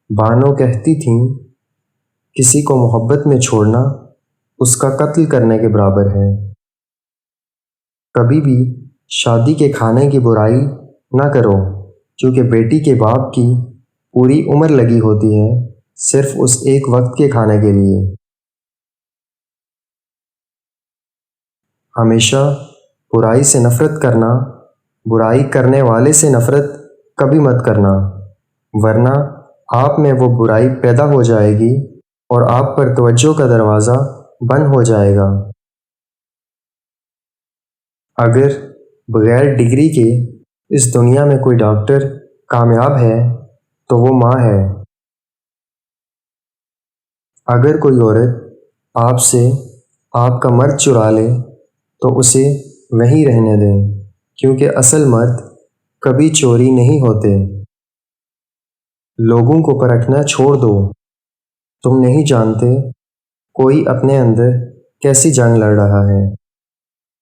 بانو کہتی تھیں کسی کو محبت میں چھوڑنا اس کا قتل کرنے کے برابر ہے۔ کبھی بھی شادی کے کھانے کی برائی نہ کرو، کیونکہ بیٹی کے باپ کی پوری عمر لگی ہوتی ہے صرف اس ایک وقت کے کھانے کے لیے۔ ہمیشہ برائی سے نفرت کرنا، برائی کرنے والے سے نفرت کبھی مت کرنا، ورنہ آپ میں وہ برائی پیدا ہو جائے گی اور آپ پر توجہ کا دروازہ بند ہو جائے گا۔ اگر بغیر ڈگری کے اس دنیا میں کوئی ڈاکٹر کامیاب ہے تو وہ ماں ہے۔ اگر کوئی عورت آپ سے آپ کا مرد چرا لے تو اسے وہیں رہنے دیں، کیونکہ اصل مرد کبھی چوری نہیں ہوتے۔ لوگوں کو پرکھنا چھوڑ دو، تم نہیں جانتے کوئی اپنے اندر کیسی جنگ لڑ رہا ہے۔